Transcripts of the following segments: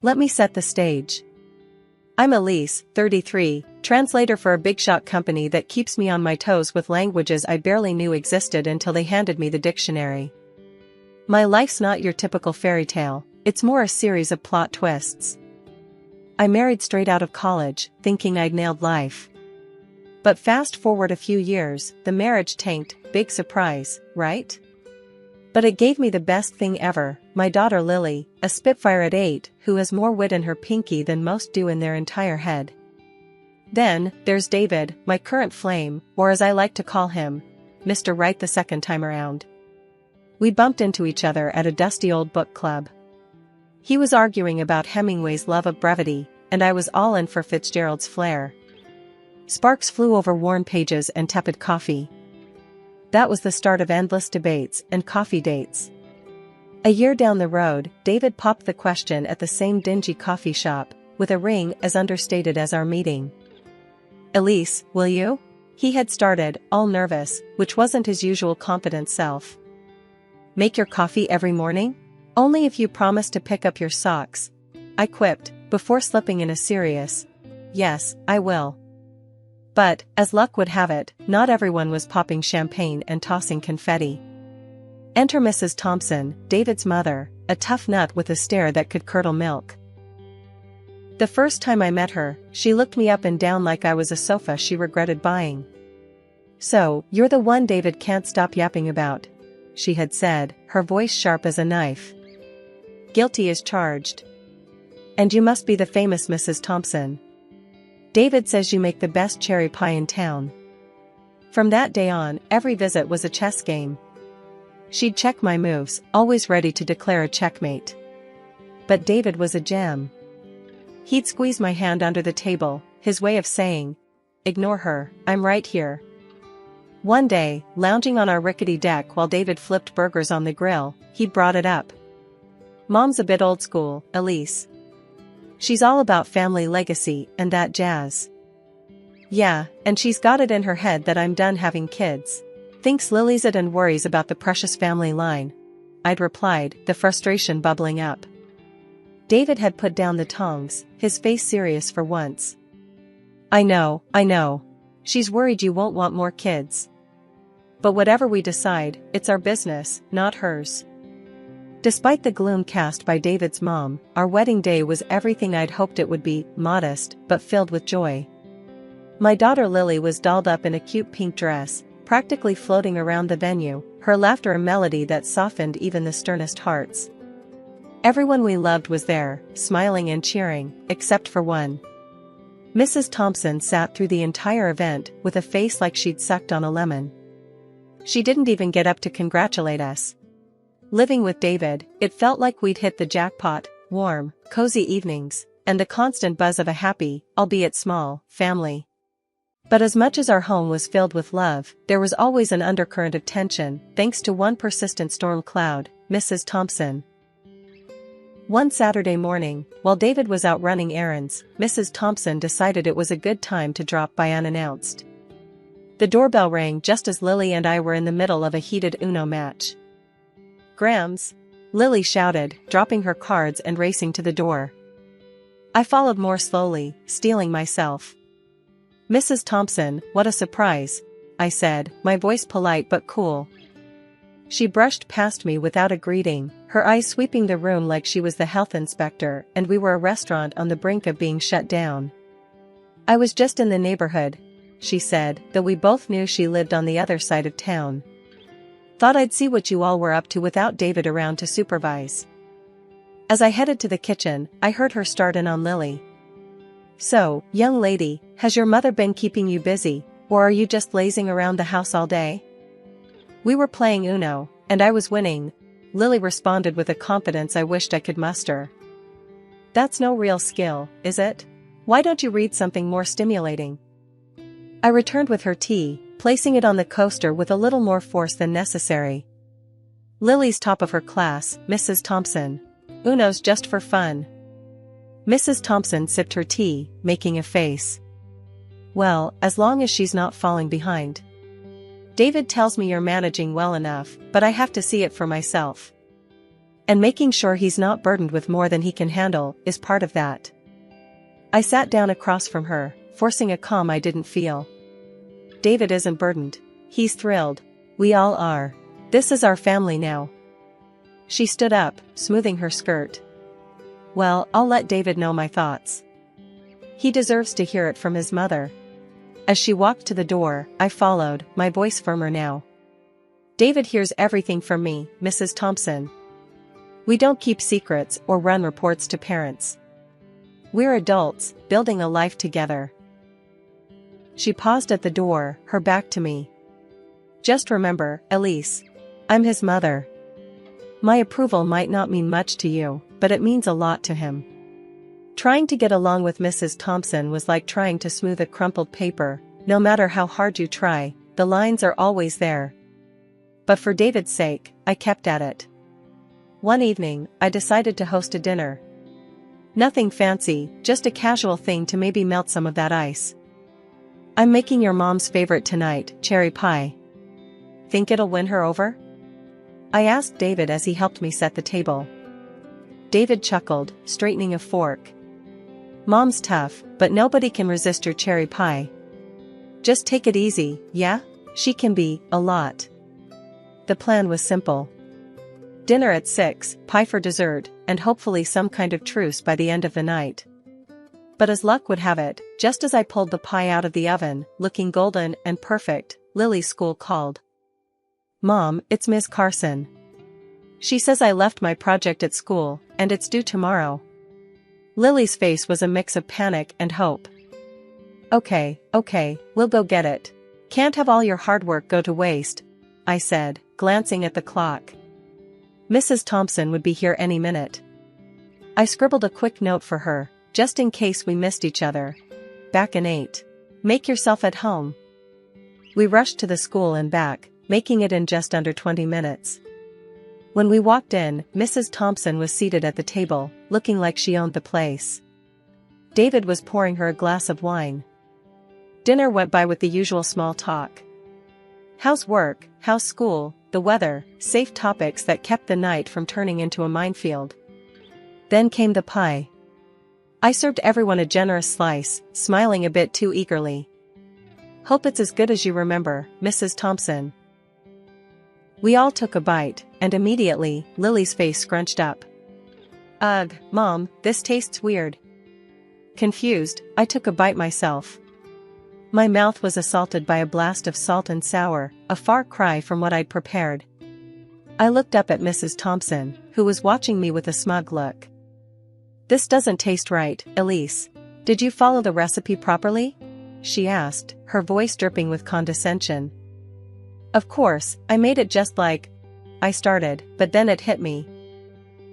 Let me set the stage. I'm Elise, 33, translator for a big shot company that keeps me on my toes with languages I barely knew existed until they handed me the dictionary. My life's not your typical fairy tale, it's more a series of plot twists. I married straight out of college, thinking I'd nailed life. But fast forward a few years, the marriage tanked, big surprise, right? But it gave me the best thing ever, my daughter Lily, a spitfire at 8, who has more wit in her pinky than most do in their entire head. Then, there's David, my current flame, or as I like to call him, Mr. Right the second time around. We bumped into each other at a dusty old book club. He was arguing about Hemingway's love of brevity, and I was all in for Fitzgerald's flair. Sparks flew over worn pages and tepid coffee. That was the start of endless debates and coffee dates. A year down the road, David popped the question at the same dingy coffee shop, with a ring as understated as our meeting. "Elise, will you?" He had started, all nervous, which wasn't his usual confident self. "Make your coffee every morning? Only if you promise to pick up your socks," I quipped, before slipping in a serious, "Yes, I will." But, as luck would have it, not everyone was popping champagne and tossing confetti. Enter Mrs. Thompson, David's mother, a tough nut with a stare that could curdle milk. The first time I met her, she looked me up and down like I was a sofa she regretted buying. "So, you're the one David can't stop yapping about," she had said, her voice sharp as a knife. "Guilty as charged. And you must be the famous Mrs. Thompson. David says you make the best cherry pie in town." From that day on, every visit was a chess game. She'd check my moves, always ready to declare a checkmate. But David was a gem. He'd squeeze my hand under the table, his way of saying, "Ignore her, I'm right here." One day, lounging on our rickety deck while David flipped burgers on the grill, he brought it up. "Mom's a bit old school, Elise. She's all about family legacy and that jazz." "Yeah, and she's got it in her head that I'm done having kids. Thinks Lily's it and worries about the precious family line," I'd replied, the frustration bubbling up. David had put down the tongs, his face serious for once. I know. She's worried you won't want more kids. But whatever we decide, it's our business, not hers." Despite the gloom cast by David's mom, our wedding day was everything I'd hoped it would be, modest, but filled with joy. My daughter Lily was dolled up in a cute pink dress, practically floating around the venue, her laughter a melody that softened even the sternest hearts. Everyone we loved was there, smiling and cheering, except for one. Mrs. Thompson sat through the entire event with a face like she'd sucked on a lemon. She didn't even get up to congratulate us. Living with David, it felt like we'd hit the jackpot, warm, cozy evenings, and the constant buzz of a happy, albeit small, family. But as much as our home was filled with love, there was always an undercurrent of tension, thanks to one persistent storm cloud, Mrs. Thompson. One Saturday morning, while David was out running errands, Mrs. Thompson decided it was a good time to drop by unannounced. The doorbell rang just as Lily and I were in the middle of a heated Uno match. "Grams!" Lily shouted, dropping her cards and racing to the door. I followed more slowly, steeling myself. "Mrs. Thompson, what a surprise," I said, my voice polite but cool. She brushed past me without a greeting, her eyes sweeping the room like she was the health inspector and we were a restaurant on the brink of being shut down. "I was just in the neighborhood," she said, though we both knew she lived on the other side of town. "Thought I'd see what you all were up to without David around to supervise." As I headed to the kitchen, I heard her start in on Lily. "So, young lady, has your mother been keeping you busy, or are you just lazing around the house all day?" "We were playing Uno, and I was winning," Lily responded with a confidence I wished I could muster. "That's no real skill, is it? Why don't you read something more stimulating?" I returned with her tea, placing it on the coaster with a little more force than necessary. "Lily's top of her class, Mrs. Thompson. Uno's just for fun." Mrs. Thompson sipped her tea, making a face. "Well, as long as she's not falling behind. David tells me you're managing well enough, but I have to see it for myself." And making sure he's not burdened with more than he can handle is part of that. I sat down across from her, forcing a calm I didn't feel. David isn't burdened. He's thrilled. We all are. This is our family now. She stood up, smoothing her skirt. Well, I'll let David know my thoughts. He deserves to hear it from his mother. As she walked to the door, I followed, my voice firmer now. David hears everything from me, Mrs. Thompson. We don't keep secrets or run reports to parents. We're adults, building a life together. She paused at the door, her back to me. Just remember, Elise. I'm his mother. My approval might not mean much to you, but it means a lot to him. Trying to get along with Mrs. Thompson was like trying to smooth a crumpled paper. No matter how hard you try, the lines are always there. But for David's sake, I kept at it. One evening, I decided to host a dinner. Nothing fancy, just a casual thing to maybe melt some of that ice. I'm making your mom's favorite tonight, cherry pie. Think it'll win her over? I asked David as he helped me set the table. David chuckled, straightening a fork. Mom's tough, but nobody can resist your cherry pie. Just take it easy, yeah? She can be, a lot. The plan was simple. Dinner at 6, pie for dessert, and hopefully some kind of truce by the end of the night. But as luck would have it, just as I pulled the pie out of the oven, looking golden and perfect, Lily's school called. Mom, it's Ms. Carson. She says I left my project at school, and it's due tomorrow. Lily's face was a mix of panic and hope. Okay, we'll go get it. Can't have all your hard work go to waste, I said, glancing at the clock. Mrs. Thompson would be here any minute. I scribbled a quick note for her, just in case we missed each other. Back in 8. Make yourself at home. We rushed to the school and back, making it in just under 20 minutes. When we walked in, Mrs. Thompson was seated at the table, looking like she owned the place. David was pouring her a glass of wine. Dinner went by with the usual small talk. How's work, how's school, the weather, safe topics that kept the night from turning into a minefield. Then came the pie. I served everyone a generous slice, smiling a bit too eagerly. Hope it's as good as you remember, Mrs. Thompson. We all took a bite, and immediately, Lily's face scrunched up. Ugh, Mom, this tastes weird. Confused, I took a bite myself. My mouth was assaulted by a blast of salt and sour, a far cry from what I'd prepared. I looked up at Mrs. Thompson, who was watching me with a smug look. This doesn't taste right, Elise. Did you follow the recipe properly? She asked, her voice dripping with condescension. Of course, I made it just like I started, but then it hit me.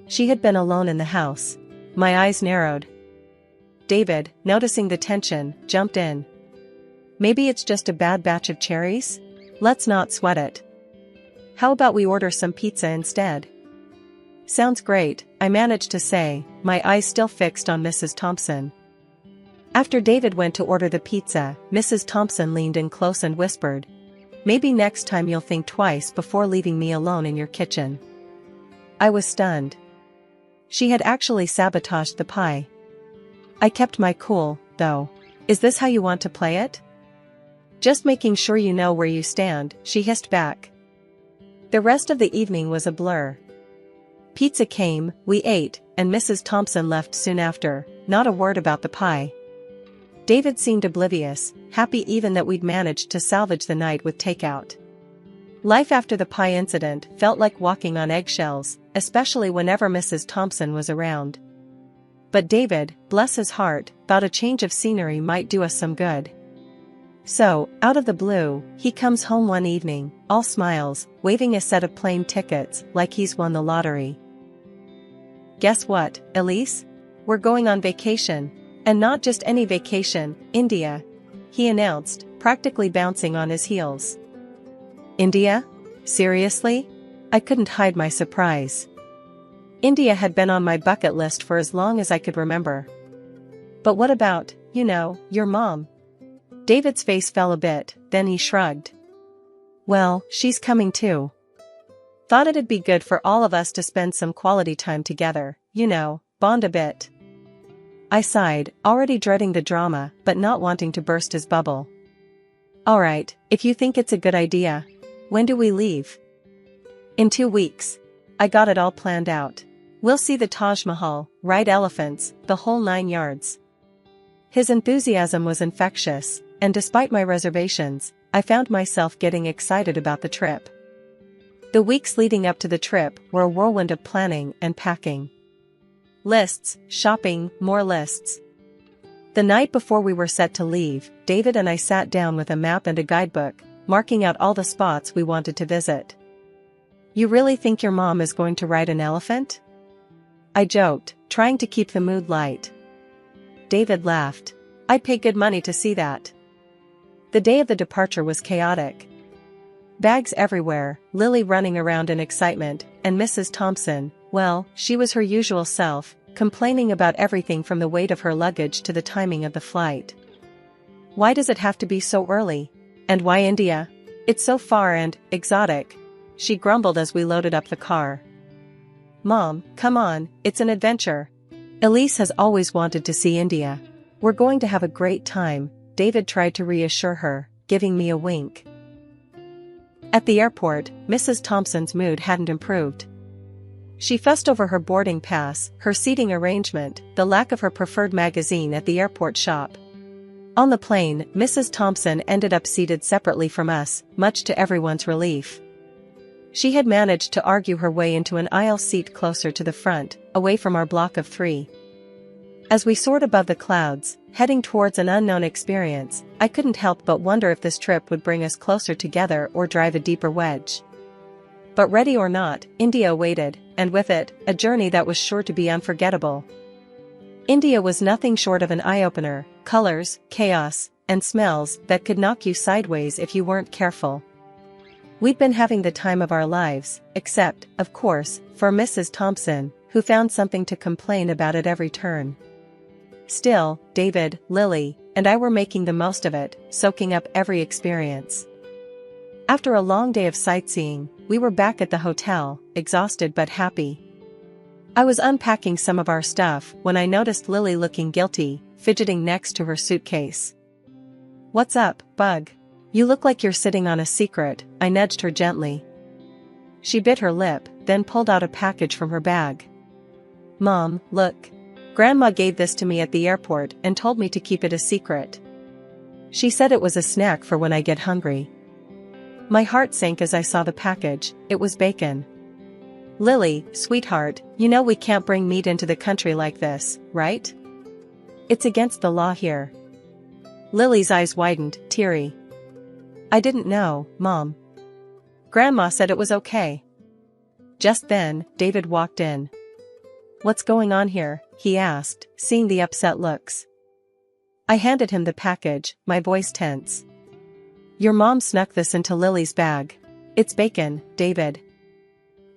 She had been alone in the house. My eyes narrowed. David, noticing the tension, jumped in. Maybe it's just a bad batch of cherries? Let's not sweat it. How about we order some pizza instead? Sounds great, I managed to say, my eyes still fixed on Mrs. Thompson. After David went to order the pizza, Mrs. Thompson leaned in close and whispered, maybe next time you'll think twice before leaving me alone in your kitchen. I was stunned. She had actually sabotaged the pie. I kept my cool, though. Is this how you want to play it? Just making sure you know where you stand, she hissed back. The rest of the evening was a blur. Pizza came, we ate, and Mrs. Thompson left soon after, not a word about the pie. David seemed oblivious, happy even that we'd managed to salvage the night with takeout. Life after the pie incident felt like walking on eggshells, especially whenever Mrs. Thompson was around. But David, bless his heart, thought a change of scenery might do us some good. So, out of the blue, he comes home one evening, all smiles, waving a set of plane tickets like he's won the lottery. Guess what, Elise? We're going on vacation. And not just any vacation, India, he announced, practically bouncing on his heels. India? Seriously? I couldn't hide my surprise. India had been on my bucket list for as long as I could remember. But what about, your mom? David's face fell a bit, then he shrugged. Well, she's coming too. Thought it'd be good for all of us to spend some quality time together, bond a bit. I sighed, already dreading the drama, but not wanting to burst his bubble. Alright, if you think it's a good idea. When do we leave? In 2 weeks. I got it all planned out. We'll see the Taj Mahal, ride elephants, the whole 9 yards. His enthusiasm was infectious, and despite my reservations, I found myself getting excited about the trip. The weeks leading up to the trip were a whirlwind of planning and packing. Lists, shopping, more lists. The night before we were set to leave, David and I sat down with a map and a guidebook, marking out all the spots we wanted to visit. You really think your mom is going to ride an elephant? I joked, trying to keep the mood light. David laughed. I'd pay good money to see that. The day of the departure was chaotic. Bags everywhere, Lily running around in excitement, and Mrs. Thompson, well, she was her usual self, complaining about everything from the weight of her luggage to the timing of the flight. Why does it have to be so early? And why India? It's so far and exotic, she grumbled as we loaded up the car. Mom, come on, it's an adventure. Elise has always wanted to see India. We're going to have a great time, David tried to reassure her, giving me a wink. At the airport, Mrs. Thompson's mood hadn't improved. She fussed over her boarding pass, her seating arrangement, the lack of her preferred magazine at the airport shop. On the plane, Mrs. Thompson ended up seated separately from us, much to everyone's relief. She had managed to argue her way into an aisle seat closer to the front, away from our block of 3. As we soared above the clouds, heading towards an unknown experience, I couldn't help but wonder if this trip would bring us closer together or drive a deeper wedge. But ready or not, India awaited, and with it, a journey that was sure to be unforgettable. India was nothing short of an eye-opener, colors, chaos, and smells that could knock you sideways if you weren't careful. We'd been having the time of our lives, except, of course, for Mrs. Thompson, who found something to complain about at every turn. Still, David, Lily, and I were making the most of it, soaking up every experience. After a long day of sightseeing, we were back at the hotel, exhausted but happy. I was unpacking some of our stuff when I noticed Lily looking guilty, fidgeting next to her suitcase. What's up, Bug? You look like you're sitting on a secret, I nudged her gently. She bit her lip, then pulled out a package from her bag. Mom, look. Grandma gave this to me at the airport and told me to keep it a secret. She said it was a snack for when I get hungry. My heart sank as I saw the package. It was bacon. Lily, sweetheart, you know we can't bring meat into the country like this, right? It's against the law here. Lily's eyes widened, teary. I didn't know, Mom. Grandma said it was okay. Just then, David walked in. What's going on here? He asked, seeing the upset looks. I handed him the package, my voice tense. Your mom snuck this into Lily's bag. It's bacon, David.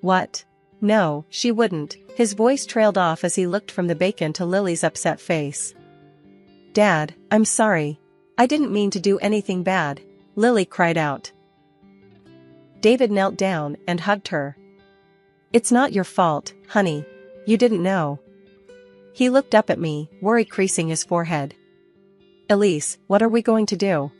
What? No, she wouldn't. His voice trailed off as he looked from the bacon to Lily's upset face. Dad, I'm sorry. I didn't mean to do anything bad, Lily cried out. David knelt down and hugged her. It's not your fault, honey. You didn't know. He looked up at me, worry creasing his forehead. Elise, what are we going to do?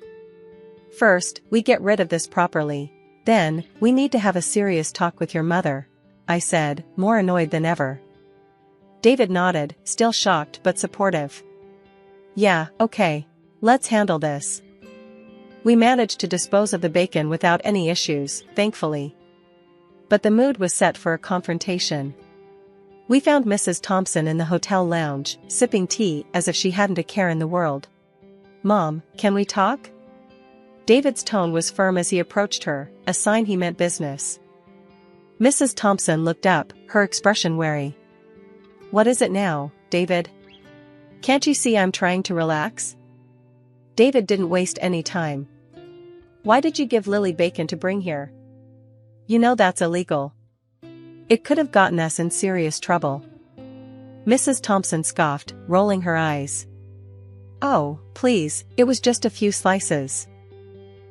First, we get rid of this properly. Then, we need to have a serious talk with your mother, I said, more annoyed than ever. David nodded, still shocked but supportive. Yeah, okay. Let's handle this. We managed to dispose of the bacon without any issues, thankfully. But the mood was set for a confrontation. We found Mrs. Thompson in the hotel lounge, sipping tea as if she hadn't a care in the world. Mom, can we talk? David's tone was firm as he approached her, a sign he meant business. Mrs. Thompson looked up, her expression wary. What is it now, David? Can't you see I'm trying to relax? David didn't waste any time. Why did you give Lily bacon to bring here? You know that's illegal. It could have gotten us in serious trouble. Mrs. Thompson scoffed, rolling her eyes. Oh, please, it was just a few slices.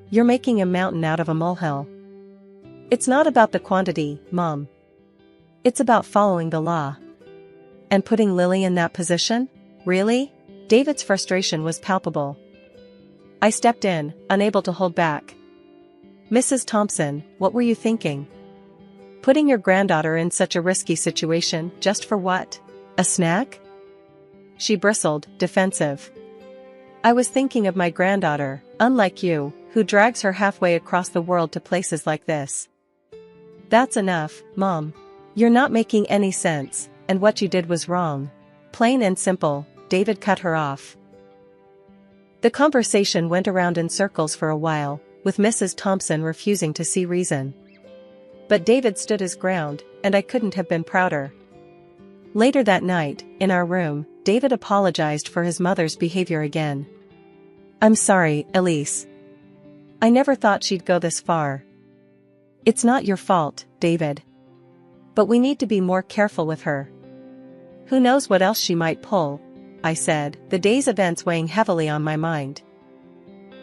You're making a mountain out of a molehill. It's not about the quantity, Mom. It's about following the law. And putting Lily in that position? Really? David's frustration was palpable. I stepped in, unable to hold back. Mrs. Thompson, what were you thinking? Putting your granddaughter in such a risky situation, just for what? A snack? She bristled, defensive. I was thinking of my granddaughter, unlike you, who drags her halfway across the world to places like this. That's enough, Mom. You're not making any sense, and what you did was wrong. Plain and simple, David cut her off. The conversation went around in circles for a while, with Mrs. Thompson refusing to see reason. But David stood his ground, and I couldn't have been prouder. Later that night, in our room, David apologized for his mother's behavior again. I'm sorry, Elise. I never thought she'd go this far. It's not your fault, David. But we need to be more careful with her. Who knows what else she might pull, I said, the day's events weighing heavily on my mind.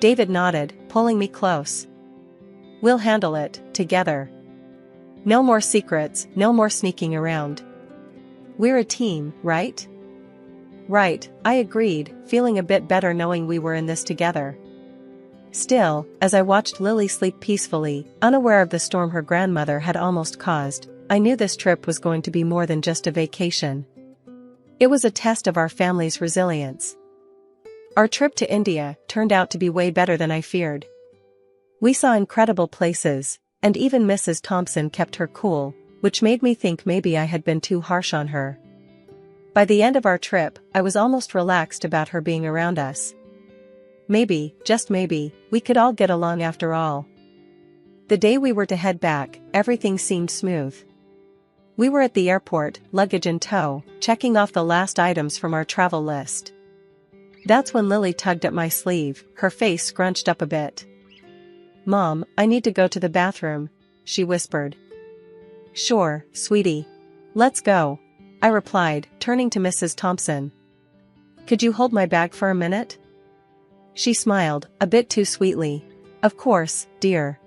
David nodded, pulling me close. We'll handle it, together. No more secrets, no more sneaking around. We're a team, right? Right, I agreed, feeling a bit better knowing we were in this together. Still, as I watched Lily sleep peacefully, unaware of the storm her grandmother had almost caused, I knew this trip was going to be more than just a vacation. It was a test of our family's resilience. Our trip to India turned out to be way better than I feared. We saw incredible places, and even Mrs. Thompson kept her cool, which made me think maybe I had been too harsh on her. By the end of our trip, I was almost relaxed about her being around us. Maybe, just maybe, we could all get along after all. The day we were to head back, everything seemed smooth. We were at the airport, luggage in tow, checking off the last items from our travel list. That's when Lily tugged at my sleeve, her face scrunched up a bit. Mom, I need to go to the bathroom, she whispered. Sure, sweetie. Let's go, I replied, turning to Mrs. Thompson. Could you hold my bag for a minute? She smiled, a bit too sweetly. Of course, dear.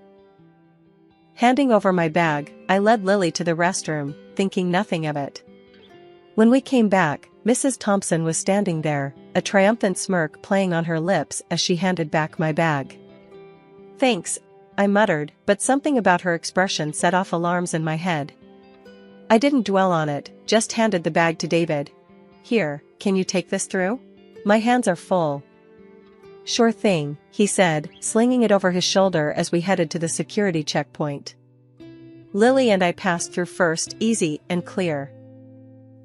Handing over my bag, I led Lily to the restroom, thinking nothing of it. When we came back, Mrs. Thompson was standing there, a triumphant smirk playing on her lips as she handed back my bag. Thanks, I muttered, but something about her expression set off alarms in my head. I didn't dwell on it, just handed the bag to David. Here, can you take this through? My hands are full. Sure thing, he said, slinging it over his shoulder as we headed to the security checkpoint. Lily and I passed through first, easy and clear.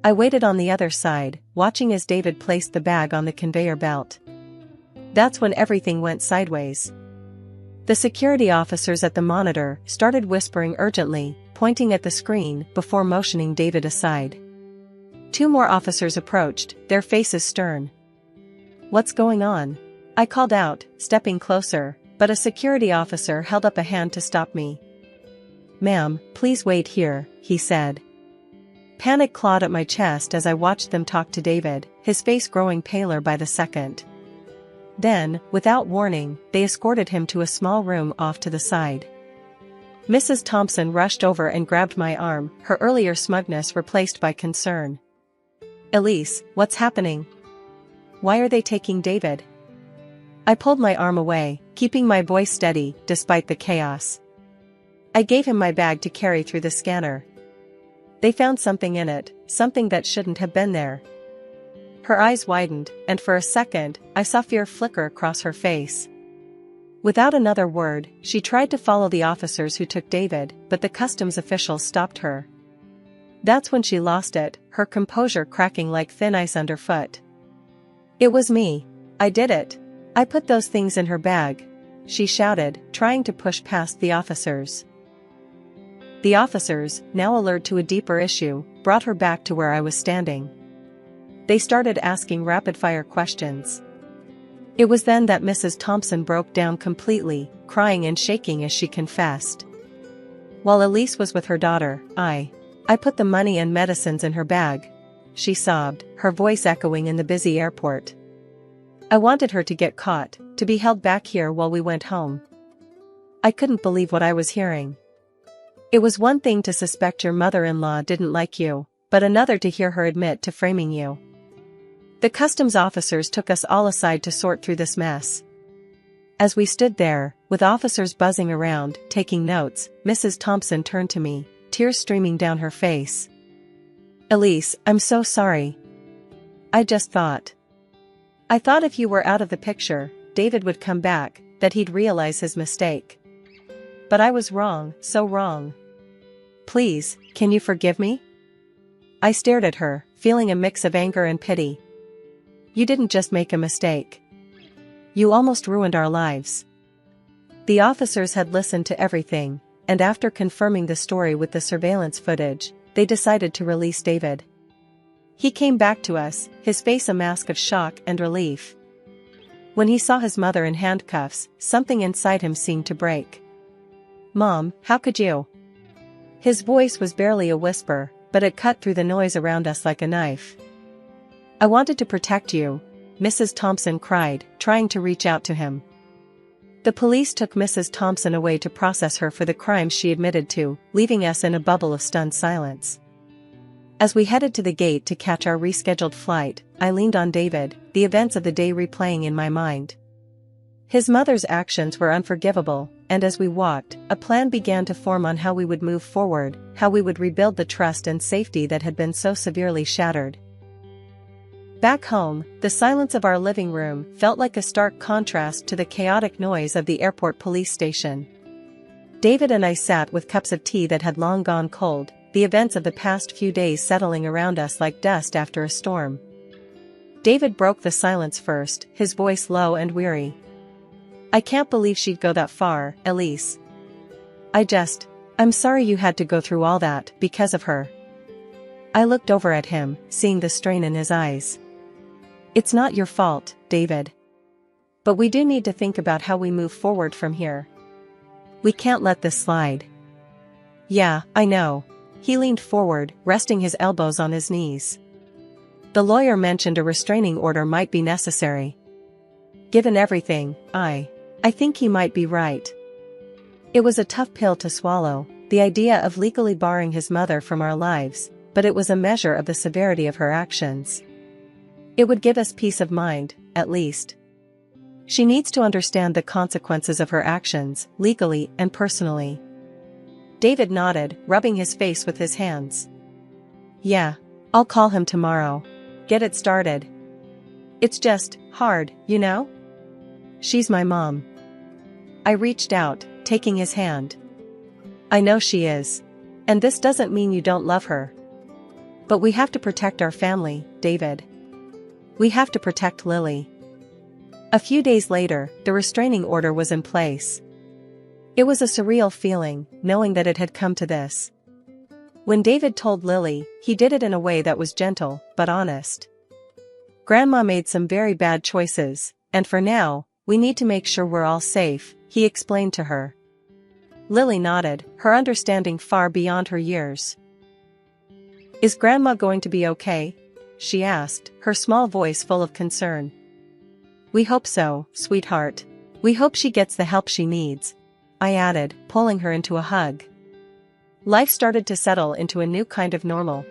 I waited on the other side, watching as David placed the bag on the conveyor belt. That's when everything went sideways. The security officers at the monitor started whispering urgently, pointing at the screen before motioning David aside. 2 more officers approached, their faces stern. What's going on? I called out, stepping closer, but a security officer held up a hand to stop me. Ma'am, please wait here, he said. Panic clawed at my chest as I watched them talk to David, his face growing paler by the second. Then, without warning, they escorted him to a small room off to the side. Mrs. Thompson rushed over and grabbed my arm, her earlier smugness replaced by concern. Elise, what's happening? Why are they taking David? I pulled my arm away, keeping my voice steady, despite the chaos. I gave him my bag to carry through the scanner. They found something in it, something that shouldn't have been there. Her eyes widened, and for a second, I saw fear flicker across her face. Without another word, she tried to follow the officers who took David, but the customs officials stopped her. That's when she lost it, her composure cracking like thin ice underfoot. It was me. I did it. I put those things in her bag, she shouted, trying to push past the officers. The officers, now alert to a deeper issue, brought her back to where I was standing. They started asking rapid-fire questions. It was then that Mrs. Thompson broke down completely, crying and shaking as she confessed. While Elise was with her daughter, I put the money and medicines in her bag, she sobbed, her voice echoing in the busy airport. I wanted her to get caught, to be held back here while we went home. I couldn't believe what I was hearing. It was one thing to suspect your mother-in-law didn't like you, but another to hear her admit to framing you. The customs officers took us all aside to sort through this mess. As we stood there, with officers buzzing around, taking notes, Mrs. Thompson turned to me, tears streaming down her face. "Elise, I'm so sorry. I thought if you were out of the picture, David would come back, that he'd realize his mistake. But I was wrong, so wrong. Please, can you forgive me?" I stared at her, feeling a mix of anger and pity. "You didn't just make a mistake. You almost ruined our lives." The officers had listened to everything, and after confirming the story with the surveillance footage, they decided to release David. He came back to us, his face a mask of shock and relief. When he saw his mother in handcuffs, something inside him seemed to break. "Mom, how could you?" His voice was barely a whisper, but it cut through the noise around us like a knife. "I wanted to protect you," Mrs. Thompson cried, trying to reach out to him. The police took Mrs. Thompson away to process her for the crimes she admitted to, leaving us in a bubble of stunned silence. As we headed to the gate to catch our rescheduled flight, I leaned on David, the events of the day replaying in my mind. His mother's actions were unforgivable, and as we walked, a plan began to form on how we would move forward, how we would rebuild the trust and safety that had been so severely shattered. Back home, the silence of our living room felt like a stark contrast to the chaotic noise of the airport police station. David and I sat with cups of tea that had long gone cold, the events of the past few days settling around us like dust after a storm. David broke the silence first, his voice low and weary. "I can't believe she'd go that far, Elise. I'm sorry you had to go through all that because of her." I looked over at him, seeing the strain in his eyes. "It's not your fault, David. But we do need to think about how we move forward from here. We can't let this slide." "Yeah, I know." He leaned forward, resting his elbows on his knees. "The lawyer mentioned a restraining order might be necessary. Given everything, I think he might be right." It was a tough pill to swallow, the idea of legally barring his mother from our lives, but it was a measure of the severity of her actions. It would give us peace of mind, at least. She needs to understand the consequences of her actions, legally and personally. David nodded, rubbing his face with his hands. "Yeah, I'll call him tomorrow. Get it started. It's just hard, you know? She's my mom." I reached out, taking his hand. "I know she is. And this doesn't mean you don't love her. But we have to protect our family, David. We have to protect Lily." A few days later, the restraining order was in place. It was a surreal feeling, knowing that it had come to this. When David told Lily, he did it in a way that was gentle, but honest. "Grandma made some very bad choices, and for now, we need to make sure we're all safe," he explained to her. Lily nodded, her understanding far beyond her years. "Is Grandma going to be okay?" she asked, her small voice full of concern. "We hope so, sweetheart. We hope she gets the help she needs," I added, pulling her into a hug. Life started to settle into a new kind of normal.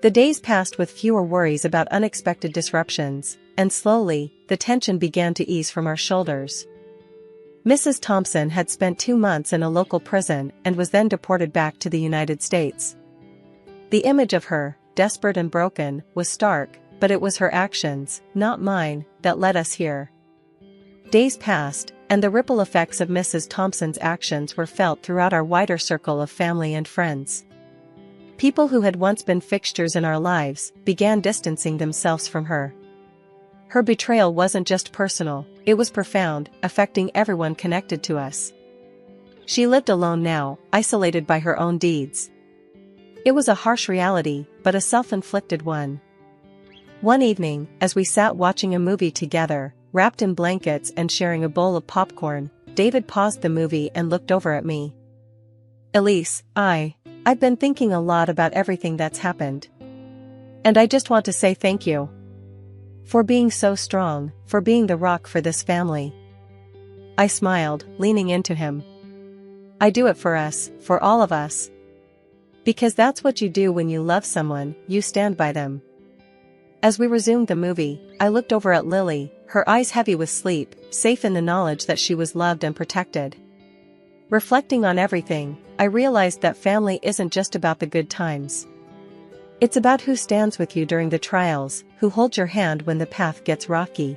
The days passed with fewer worries about unexpected disruptions, and slowly, the tension began to ease from our shoulders. Mrs. Thompson had spent 2 months in a local prison and was then deported back to the United States. The image of her, desperate and broken, was stark, but it was her actions, not mine, that led us here. Days passed, and the ripple effects of Mrs. Thompson's actions were felt throughout our wider circle of family and friends. People who had once been fixtures in our lives began distancing themselves from her. Her betrayal wasn't just personal, it was profound, affecting everyone connected to us. She lived alone now, isolated by her own deeds. It was a harsh reality, but a self-inflicted one. One evening, as we sat watching a movie together, wrapped in blankets and sharing a bowl of popcorn, David paused the movie and looked over at me. "Elise, I've been thinking a lot about everything that's happened. And I just want to say thank you. For being so strong, for being the rock for this family." I smiled, leaning into him. I do it for us, for all of us. Because that's what you do when you love someone, you stand by them. As we resumed the movie, I looked over at Lily, her eyes heavy with sleep, safe in the knowledge that she was loved and protected. Reflecting on everything, I realized that family isn't just about the good times. It's about who stands with you during the trials, who holds your hand when the path gets rocky.